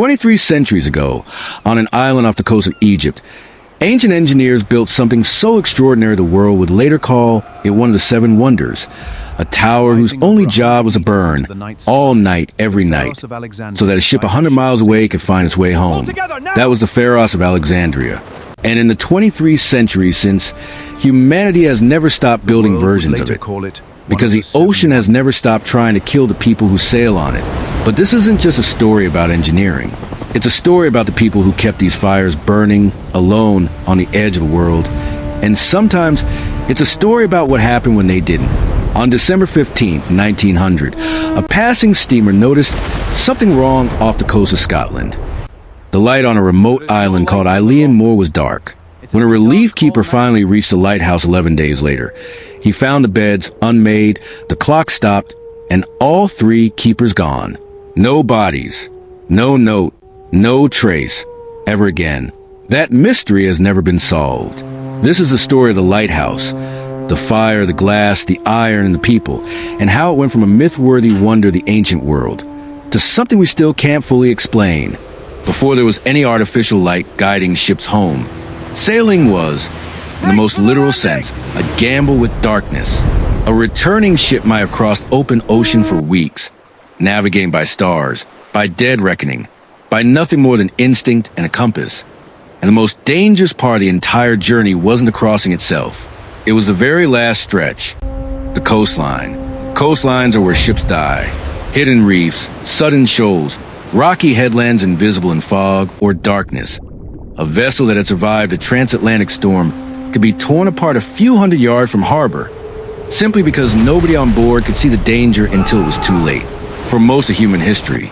23 centuries ago, on an island off the coast of Egypt, ancient engineers built something so extraordinary the world would later call it one of the seven wonders, a tower whose only job was to burn all night, every night, so that a ship 100 miles away could find its way home. That was the Pharos of Alexandria. And in the 23 centuries since, humanity has never stopped building versions of it, because the ocean has never stopped trying to kill the people who sail on it. But this isn't just a story about engineering. It's a story about the people who kept these fires burning, alone, on the edge of the world. And sometimes, it's a story about what happened when they didn't. On December 15th, 1900, a passing steamer noticed something wrong off the coast of Scotland. The light on a remote island called Eilean Moor was dark. When a relief keeper finally reached the lighthouse 11 days later, he found the beds unmade, the clock stopped, and all three keepers gone. No bodies, no note, no trace, ever again. That mystery has never been solved. This is the story of the lighthouse, the fire, the glass, the iron, and the people, and how it went from a myth-worthy wonder of the ancient world to something we still can't fully explain. Before there was any artificial light guiding ships home, sailing was, in the most literal sense, a gamble with darkness. A returning ship might have crossed open ocean for weeks, navigating by stars, by dead reckoning, by nothing more than instinct and a compass. And the most dangerous part of the entire journey wasn't the crossing itself. It was the very last stretch, the coastline. Coastlines are where ships die. Hidden reefs, sudden shoals, rocky headlands invisible in fog or darkness. A vessel that had survived a transatlantic storm could be torn apart a few hundred yards from harbor, simply because nobody on board could see the danger until it was too late. For most of human history,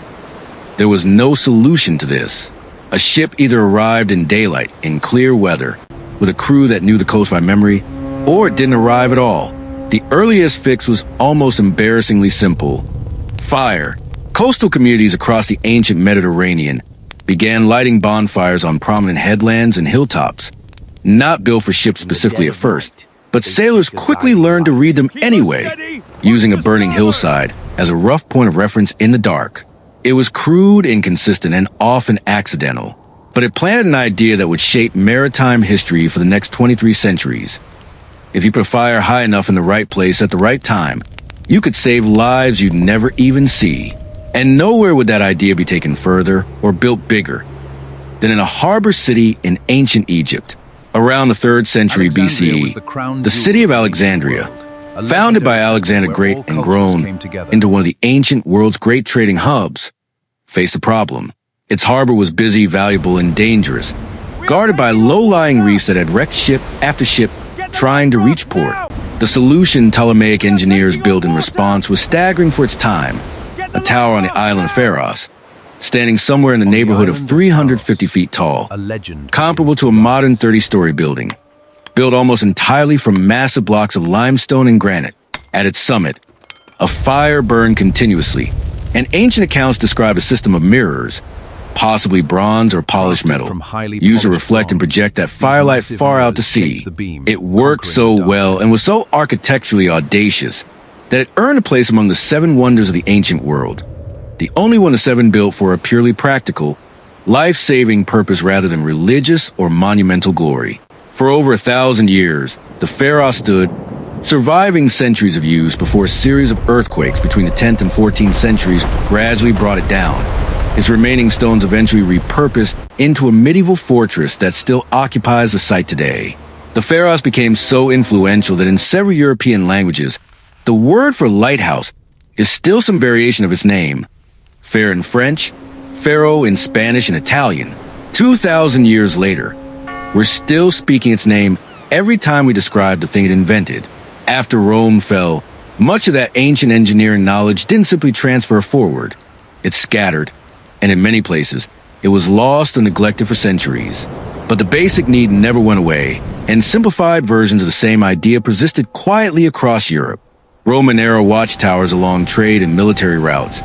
there was no solution to this. A ship either arrived in daylight, in clear weather, with a crew that knew the coast by memory, or it didn't arrive at all. The earliest fix was almost embarrassingly simple. Fire. Coastal communities across the ancient Mediterranean began lighting bonfires on prominent headlands and hilltops, not built for ships specifically at first, but sailors quickly learned to read them anyway, using a burning hillside as a rough point of reference in the dark. It was crude, inconsistent, and often accidental, but it planted an idea that would shape maritime history for the next 23 centuries. If you put a fire high enough in the right place at the right time, you could save lives you'd never even see. And nowhere would that idea be taken further or built bigger than in a harbor city in ancient Egypt. Around the 3rd century BCE, the city of Alexandria, founded by Alexander Great and grown into one of the ancient world's great trading hubs, faced a problem. Its harbor was busy, valuable, and dangerous, guarded by low-lying reefs that had wrecked ship after ship trying to reach port. The solution Ptolemaic engineers built in response was staggering for its time. A tower on the island of Pharos, standing somewhere in the neighborhood of 350 feet tall, comparable to a modern 30-story building, built almost entirely from massive blocks of limestone and granite. At its summit, a fire burned continuously, and ancient accounts describe a system of mirrors, possibly bronze or polished metal, used to reflect and project that firelight far out to sea. It worked so well and was so architecturally audacious that it earned a place among the 7 wonders of the ancient world. The only one of 7 built for a purely practical, life-saving purpose rather than religious or monumental glory. For over 1,000 years, the Pharos stood, surviving centuries of use before a series of earthquakes between the 10th and 14th centuries gradually brought it down. Its remaining stones eventually repurposed into a medieval fortress that still occupies the site today. The Pharos became so influential that in several European languages, the word for lighthouse is still some variation of its name. Phare in French, Pharaoh in Spanish and Italian. 2,000 years later, we're still speaking its name every time we describe the thing it invented. After Rome fell, much of that ancient engineering knowledge didn't simply transfer forward. It scattered, and in many places, it was lost or neglected for centuries. But the basic need never went away, and simplified versions of the same idea persisted quietly across Europe. Roman-era watchtowers along trade and military routes,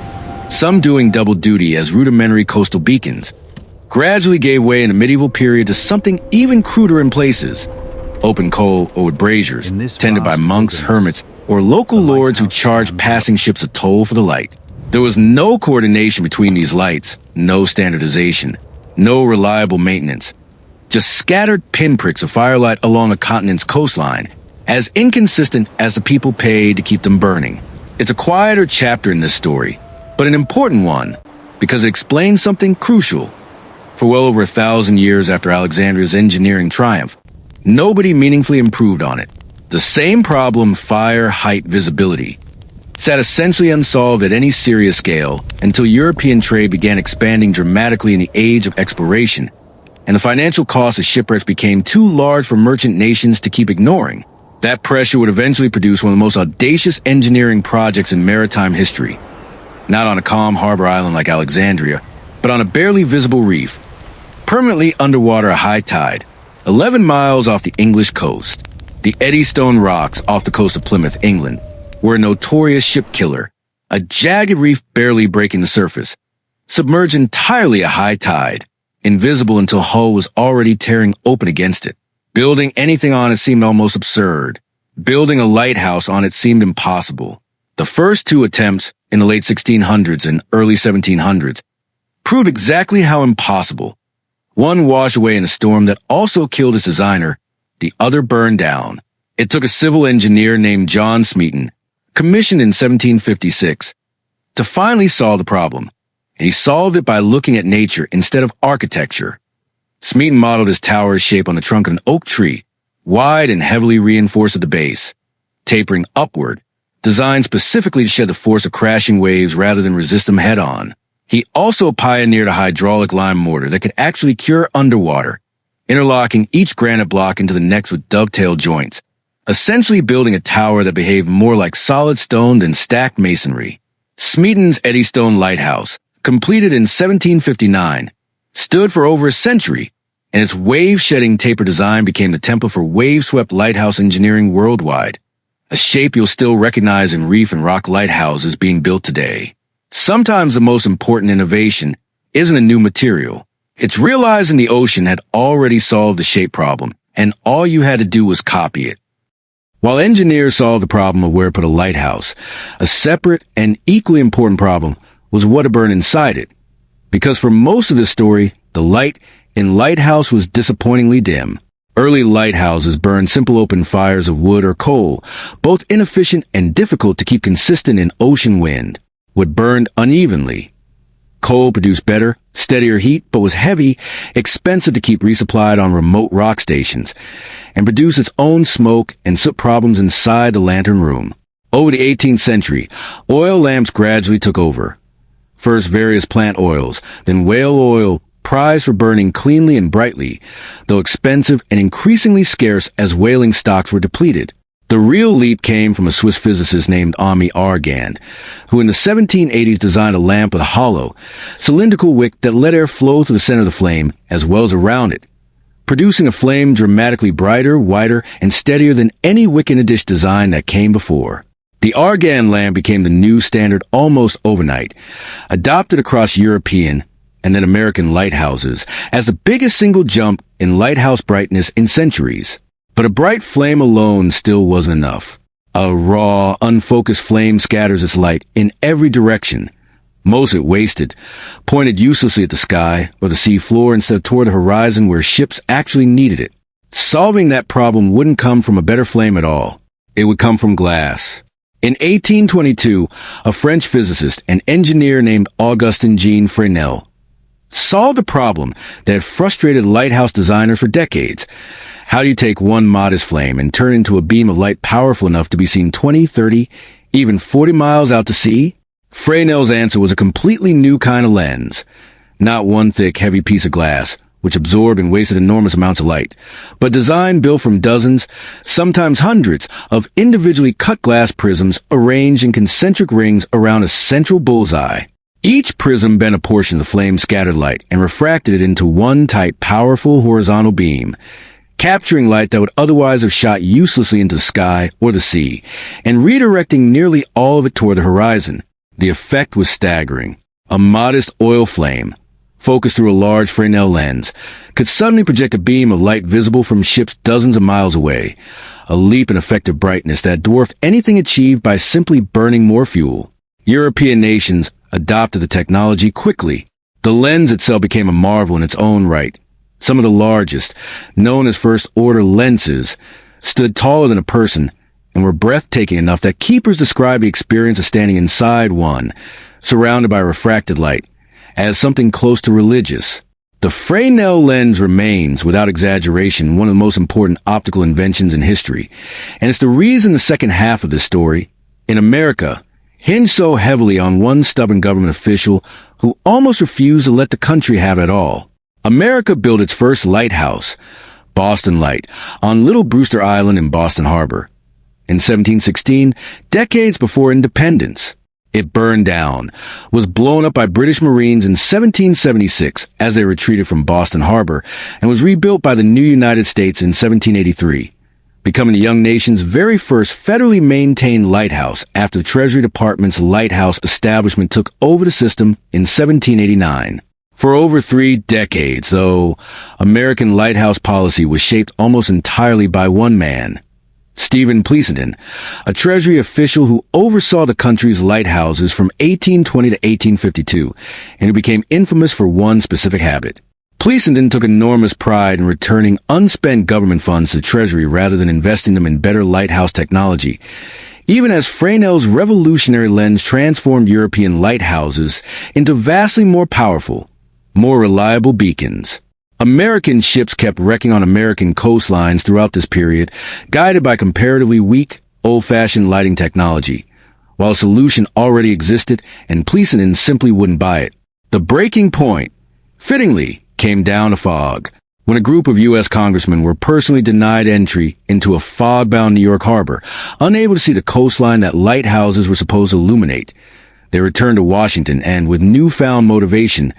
some doing double duty as rudimentary coastal beacons, gradually gave way in the medieval period to something even cruder in places. Open coal or with braziers, tended by monks, hermits, or local lords who charged passing ships a toll for the light. There was no coordination between these lights, no standardization, no reliable maintenance. Just scattered pinpricks of firelight along a continent's coastline, as inconsistent as the people paid to keep them burning. It's a quieter chapter in this story, but an important one, because it explains something crucial. For well over 1,000 years after Alexandria's engineering triumph, nobody meaningfully improved on it. The same problem, fire, height, visibility, sat essentially unsolved at any serious scale until European trade began expanding dramatically in the age of exploration, and the financial costs of shipwrecks became too large for merchant nations to keep ignoring. That pressure would eventually produce one of the most audacious engineering projects in maritime history. Not on a calm harbor island like Alexandria, but on a barely visible reef, permanently underwater at high tide, 11 miles off the English coast. The Eddystone rocks off the coast of Plymouth, England, were a notorious ship killer, a jagged reef barely breaking the surface, submerged entirely at high tide, invisible until Hull was already tearing open against it. Building anything on it seemed almost absurd. Building a lighthouse on it seemed impossible. The first two attempts, in the late 1600s and early 1700s, proved exactly how impossible. One washed away in a storm that also killed its designer, the other burned down. It took a civil engineer named John Smeaton, commissioned in 1756, to finally solve the problem, and he solved it by looking at nature instead of architecture. Smeaton modeled his tower's shape on the trunk of an oak tree, wide and heavily reinforced at the base, tapering upward, designed specifically to shed the force of crashing waves rather than resist them head-on. He also pioneered a hydraulic lime mortar that could actually cure underwater, interlocking each granite block into the next with dovetail joints, essentially building a tower that behaved more like solid stone than stacked masonry. Smeaton's Eddystone Lighthouse, completed in 1759, stood for over a century, and its wave-shedding taper design became the template for wave-swept lighthouse engineering worldwide, a shape you'll still recognize in reef and rock lighthouses being built today. Sometimes the most important innovation isn't a new material. It's realizing the ocean had already solved the shape problem, and all you had to do was copy it. While engineers solved the problem of where to put a lighthouse, a separate and equally important problem was what to burn inside it. Because for most of the story, the light in lighthouse was disappointingly dim. Early lighthouses burned simple open fires of wood or coal, both inefficient and difficult to keep consistent in ocean wind. Wood burned unevenly. Coal produced better, steadier heat, but was heavy, expensive to keep resupplied on remote rock stations, and produced its own smoke and soot problems inside the lantern room. Over the 18th century, oil lamps gradually took over. First various plant oils, then whale oil, prized for burning cleanly and brightly, though expensive and increasingly scarce as whaling stocks were depleted. The real leap came from a Swiss physicist named Ami Argand, who in the 1780s designed a lamp with a hollow, cylindrical wick that let air flow through the center of the flame as well as around it, producing a flame dramatically brighter, wider, and steadier than any wick in a dish design that came before. The Argand lamp became the new standard almost overnight, adopted across European and then American lighthouses as the biggest single jump in lighthouse brightness in centuries. But a bright flame alone still wasn't enough. A raw, unfocused flame scatters its light in every direction. Most of it wasted, pointed uselessly at the sky or the sea floor instead of toward the horizon where ships actually needed it. Solving that problem wouldn't come from a better flame at all. It would come from glass. In 1822, a French physicist and engineer named Augustin-Jean Fresnel solved a problem that had frustrated lighthouse designers for decades. How do you take one modest flame and turn it into a beam of light powerful enough to be seen 20, 30, even 40 miles out to sea? Fresnel's answer was a completely new kind of lens. Not one thick, heavy piece of glass, which absorbed and wasted enormous amounts of light, but design built from dozens, sometimes hundreds, of individually cut glass prisms arranged in concentric rings around a central bullseye. Each prism bent a portion of the flame-scattered light and refracted it into one tight, powerful horizontal beam, capturing light that would otherwise have shot uselessly into the sky or the sea, and redirecting nearly all of it toward the horizon. The effect was staggering. A modest oil flame, focused through a large Fresnel lens, could suddenly project a beam of light visible from ships dozens of miles away, a leap in effective brightness that dwarfed anything achieved by simply burning more fuel. European nations, adopted the technology quickly. The lens itself became a marvel in its own right. Some of the largest, known as first-order lenses, stood taller than a person and were breathtaking enough that keepers described the experience of standing inside one, surrounded by refracted light, as something close to religious. The Fresnel lens remains, without exaggeration, one of the most important optical inventions in history, and it's the reason the second half of this story, in America, hinged so heavily on one stubborn government official who almost refused to let the country have it all. America built its first lighthouse, Boston Light, on Little Brewster Island in Boston Harbor. In 1716, decades before independence, it burned down, was blown up by British Marines in 1776 as they retreated from Boston Harbor, and was rebuilt by the new United States in 1783, becoming the young nation's very first federally maintained lighthouse after the Treasury Department's lighthouse establishment took over the system in 1789. For over 3 decades, though, American lighthouse policy was shaped almost entirely by one man, Stephen Pleasonton, a Treasury official who oversaw the country's lighthouses from 1820 to 1852, and who became infamous for one specific habit. Pleasonton took enormous pride in returning unspent government funds to the Treasury rather than investing them in better lighthouse technology, even as Fresnel's revolutionary lens transformed European lighthouses into vastly more powerful, more reliable beacons. American ships kept wrecking on American coastlines throughout this period, guided by comparatively weak, old-fashioned lighting technology, while a solution already existed and Pleasonton simply wouldn't buy it. The breaking point, fittingly, came down to fog, when a group of U.S. congressmen were personally denied entry into a fog-bound New York harbor, unable to see the coastline that lighthouses were supposed to illuminate. They returned to Washington and, with newfound motivation,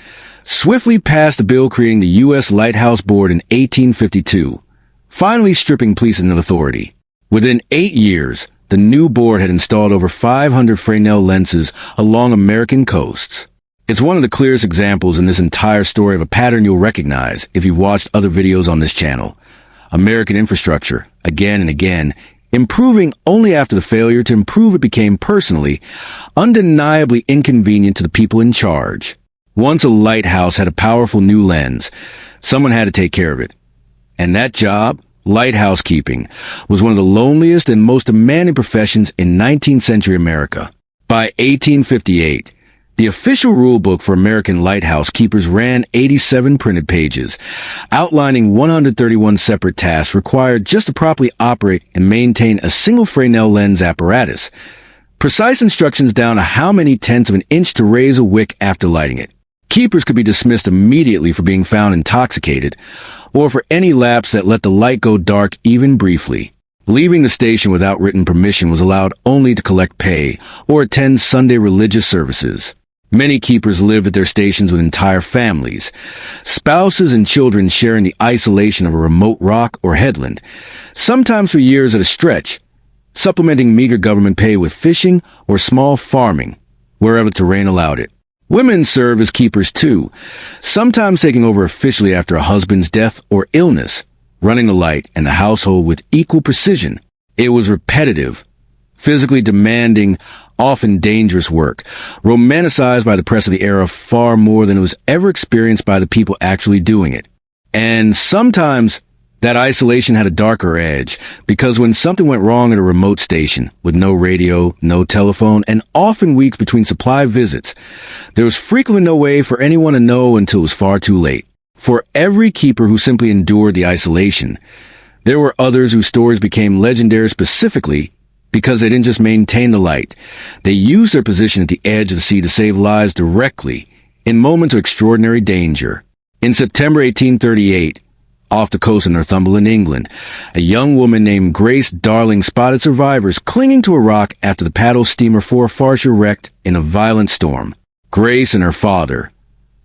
swiftly passed a bill creating the U.S. Lighthouse Board in 1852, finally stripping Pleasonton of authority. Within 8 years, the new board had installed over 500 Fresnel lenses along American coasts. It's one of the clearest examples in this entire story of a pattern you'll recognize if you've watched other videos on this channel. American infrastructure, again and again, improving only after the failure to improve it became personally, undeniably inconvenient to the people in charge. Once a lighthouse had a powerful new lens, someone had to take care of it. And that job, lighthouse keeping, was one of the loneliest and most demanding professions in 19th century America. By 1858, the official rulebook for American lighthouse keepers ran 87 printed pages, outlining 131 separate tasks required just to properly operate and maintain a single Fresnel lens apparatus. Precise instructions down to how many tenths of an inch to raise a wick after lighting it. Keepers could be dismissed immediately for being found intoxicated, or for any lapse that let the light go dark even briefly. Leaving the station without written permission was allowed only to collect pay or attend Sunday religious services. Many keepers lived at their stations with entire families, spouses and children sharing the isolation of a remote rock or headland, sometimes for years at a stretch, supplementing meager government pay with fishing or small farming, wherever terrain allowed it. Women serve as keepers too, sometimes taking over officially after a husband's death or illness, running the light and the household with equal precision. It was repetitive, physically demanding, often dangerous work, romanticized by the press of the era far more than it was ever experienced by the people actually doing it. And sometimes that isolation had a darker edge, because when something went wrong at a remote station, with no radio, no telephone, and often weeks between supply visits, there was frequently no way for anyone to know until it was far too late. For every keeper who simply endured the isolation, there were others whose stories became legendary specifically because they didn't just maintain the light. They used their position at the edge of the sea to save lives directly, in moments of extraordinary danger. In September 1838, off the coast of Northumberland, England, a young woman named Grace Darling spotted survivors clinging to a rock after the paddle steamer Forfarshire wrecked in a violent storm. Grace and her father,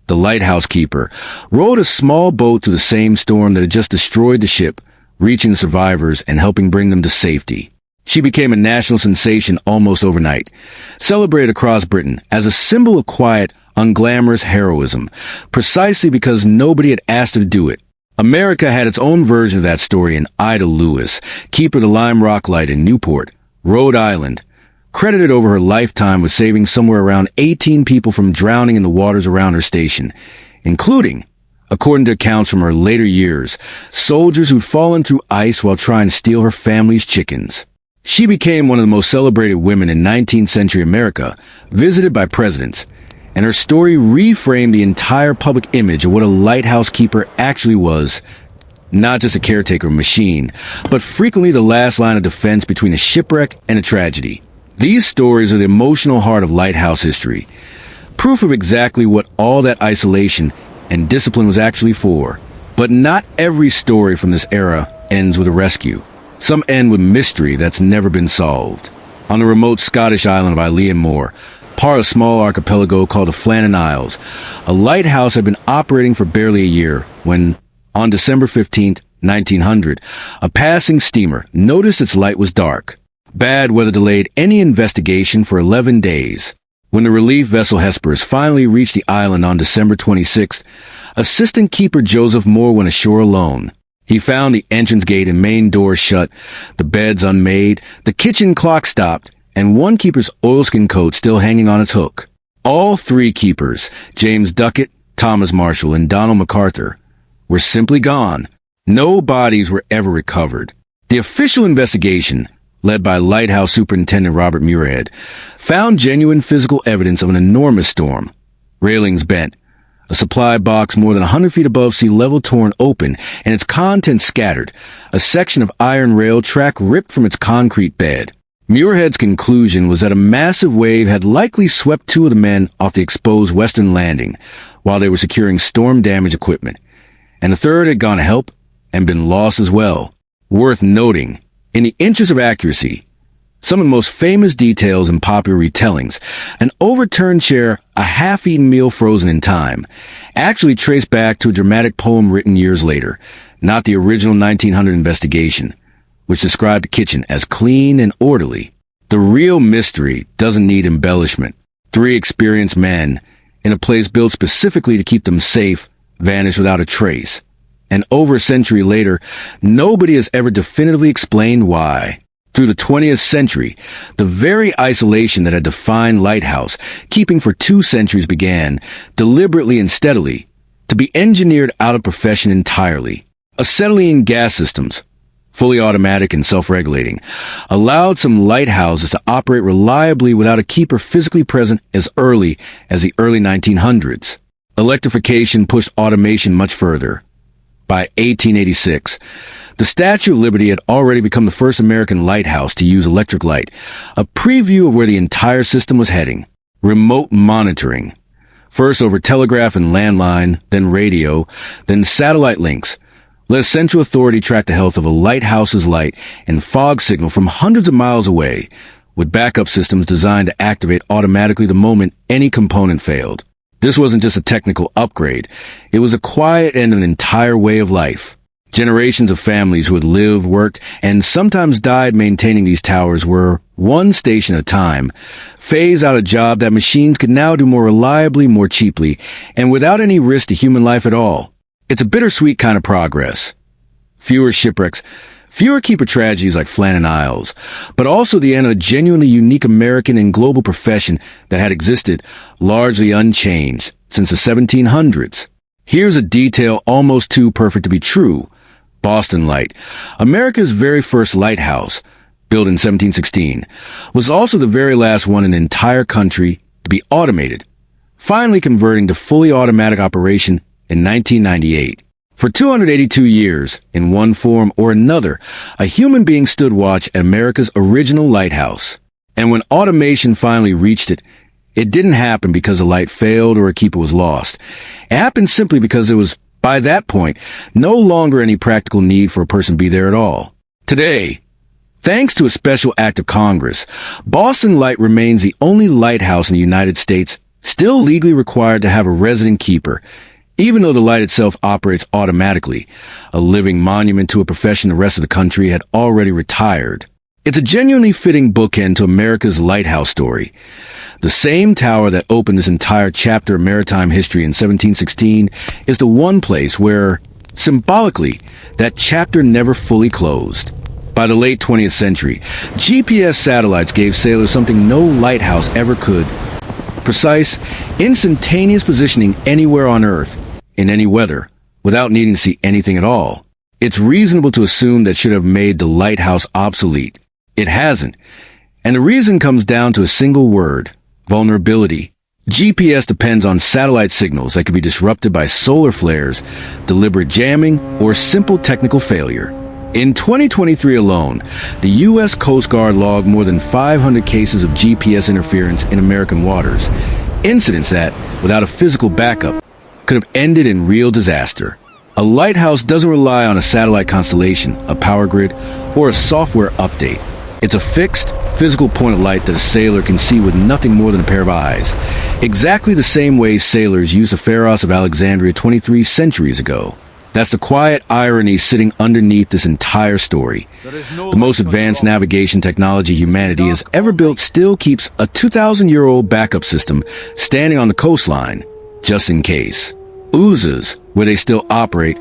the lighthouse keeper, rowed a small boat through the same storm that had just destroyed the ship, reaching the survivors and helping bring them to safety. She became a national sensation almost overnight, celebrated across Britain as a symbol of quiet, unglamorous heroism, precisely because nobody had asked her to do it. America had its own version of that story in Ida Lewis, keeper of the Lime Rock Light in Newport, Rhode Island, credited over her lifetime with saving somewhere around 18 people from drowning in the waters around her station, including, according to accounts from her later years, soldiers who'd fallen through ice while trying to steal her family's chickens. She became one of the most celebrated women in 19th century America, visited by presidents, and her story reframed the entire public image of what a lighthouse keeper actually was, not just a caretaker machine, but frequently the last line of defense between a shipwreck and a tragedy. These stories are the emotional heart of lighthouse history, proof of exactly what all that isolation and discipline was actually for. But not every story from this era ends with a rescue. Some end with mystery that's never been solved. On the remote Scottish island of Isle Moor, part of a small archipelago called the Flannan Isles, a lighthouse had been operating for barely a year when, on December 15, 1900, a passing steamer noticed its light was dark. Bad weather delayed any investigation for 11 days. When the relief vessel Hesperus finally reached the island on December 26th, assistant keeper Joseph Moore went ashore alone. He found the entrance gate and main door shut, the beds unmade, the kitchen clock stopped, and one keeper's oilskin coat still hanging on its hook. All three keepers, James Duckett, Thomas Marshall, and Donald MacArthur, were simply gone. No bodies were ever recovered. The official investigation, led by Lighthouse Superintendent Robert Muirhead, found genuine physical evidence of an enormous storm. Railings bent, a supply box more than 100 feet above sea level torn open, and its contents scattered, a section of iron rail track ripped from its concrete bed. Muirhead's conclusion was that a massive wave had likely swept two of the men off the exposed western landing while they were securing storm-damaged equipment, and the third had gone to help and been lost as well. Worth noting, in the interest of accuracy, some of the most famous details in popular retellings, an overturned chair, a half-eaten meal frozen in time, actually trace back to a dramatic poem written years later, not the original 1900 investigation, which described the kitchen as clean and orderly. The real mystery doesn't need embellishment. Three experienced men, in a place built specifically to keep them safe, vanished without a trace. And over a century later, nobody has ever definitively explained why. Through the 20th century, the very isolation that had defined lighthouse keeping for 2 centuries began, deliberately and steadily, to be engineered out of profession entirely. Acetylene gas systems, fully automatic and self-regulating, allowed some lighthouses to operate reliably without a keeper physically present as early as the early 1900s. Electrification pushed automation much further. By 1886, the Statue of Liberty had already become the first American lighthouse to use electric light, a preview of where the entire system was heading. Remote monitoring. First over telegraph and landline, then radio, then satellite links, let a central authority track the health of a lighthouse's light and fog signal from hundreds of miles away, with backup systems designed to activate automatically the moment any component failed. This wasn't just a technical upgrade. It was a quiet and an entire way of life. Generations of families who had lived, worked, and sometimes died maintaining these towers were, one station at a time, phased out a job that machines could now do more reliably, more cheaply, and without any risk to human life at all. It's a bittersweet kind of progress. Fewer shipwrecks, fewer keeper tragedies like Flannan Isles, but also the end of a genuinely unique American and global profession that had existed, largely unchanged, since the 1700s. Here's a detail almost too perfect to be true. Boston Light, America's very first lighthouse, built in 1716, was also the very last one in the entire country to be automated, finally converting to fully automatic operation in 1998. For 282 years, in one form or another, a human being stood watch at America's original lighthouse. And when automation finally reached it, it didn't happen because a light failed or a keeper was lost. It happened simply because there was, by that point, no longer any practical need for a person to be there at all. Today, thanks to a special act of Congress, Boston Light remains the only lighthouse in the United States still legally required to have a resident keeper, even though the light itself operates automatically, a living monument to a profession the rest of the country had already retired. It's a genuinely fitting bookend to America's lighthouse story. The same tower that opened this entire chapter of maritime history in 1716 is the one place where, symbolically, that chapter never fully closed. By the late 20th century, GPS satellites gave sailors something no lighthouse ever could: precise, instantaneous positioning anywhere on Earth, in any weather, without needing to see anything at all. It's reasonable to assume that should have made the lighthouse obsolete. It hasn't. And the reason comes down to a single word: vulnerability. GPS depends on satellite signals that can be disrupted by solar flares, deliberate jamming, or simple technical failure. In 2023 alone, the U.S. Coast Guard logged more than 500 cases of GPS interference in American waters, incidents that, without a physical backup, could have ended in real disaster. A lighthouse doesn't rely on a satellite constellation, a power grid, or a software update. It's a fixed, physical point of light that a sailor can see with nothing more than a pair of eyes, exactly the same way sailors used the Pharos of Alexandria 23 centuries ago. That's the quiet irony sitting underneath this entire story. The most advanced navigation technology humanity has ever built still keeps a 2,000-year-old backup system standing on the coastline, just in case. Oozes, where they still operate,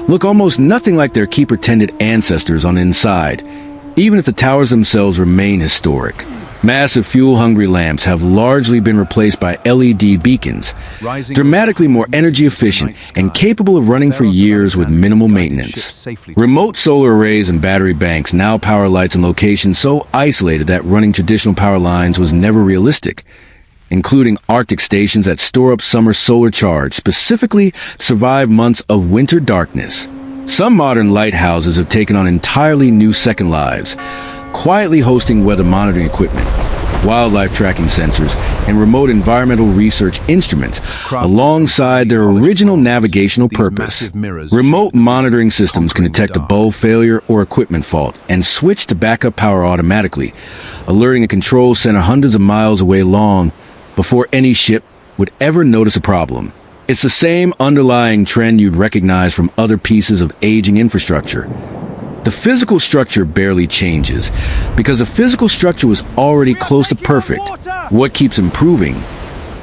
look almost nothing like their keeper-tended ancestors on the inside, even if the towers themselves remain historic. Massive fuel-hungry lamps have largely been replaced by LED beacons, dramatically more energy efficient and capable of running for years with minimal maintenance. Remote solar arrays and battery banks now power lights in locations so isolated that running traditional power lines was never realistic, including Arctic stations that store up summer solar charge specifically to survive months of winter darkness. Some modern lighthouses have taken on entirely new second lives, quietly hosting weather monitoring equipment, wildlife tracking sensors, and remote environmental research instruments alongside their original navigational purpose. Remote monitoring systems can detect a bulb failure or equipment fault and switch to backup power automatically, alerting a control center hundreds of miles away long before any ship would ever notice a problem. It's the same underlying trend you'd recognize from other pieces of aging infrastructure. The physical structure barely changes, because the physical structure was already close to perfect. What keeps improving,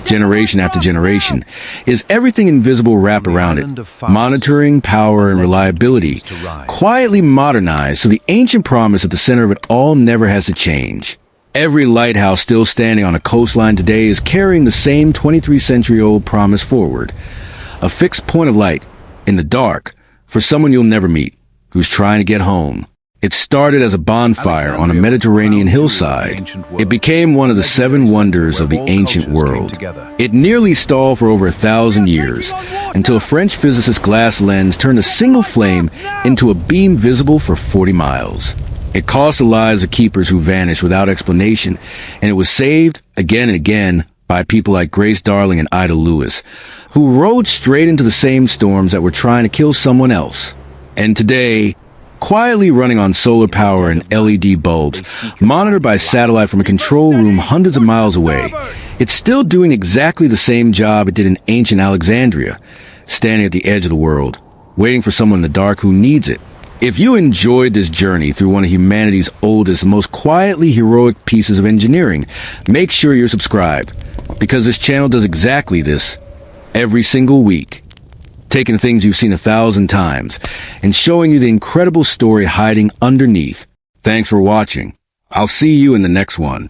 generation after generation, is everything invisible wrapped around it: monitoring, power, and reliability, quietly modernized so the ancient promise at the center of it all never has to change. Every lighthouse still standing on a coastline today is carrying the same 23-century-old promise forward: a fixed point of light, in the dark, for someone you'll never meet, who's trying to get home. It started as a bonfire on a Mediterranean hillside. It became one of the 7 wonders of the ancient world. It nearly stalled for over 1,000 years, until a French physicist's glass lens turned a single flame into a beam visible for 40 miles. It cost the lives of keepers who vanished without explanation, and it was saved again and again by people like Grace Darling and Ida Lewis, who rode straight into the same storms that were trying to kill someone else. And today, quietly running on solar power and LED bulbs, monitored by satellite from a control room hundreds of miles away, it's still doing exactly the same job it did in ancient Alexandria, standing at the edge of the world, waiting for someone in the dark who needs it. If you enjoyed this journey through one of humanity's oldest and most quietly heroic pieces of engineering, make sure you're subscribed, because this channel does exactly this every single week, taking things you've seen 1,000 times and showing you the incredible story hiding underneath. Thanks for watching. I'll see you in the next one.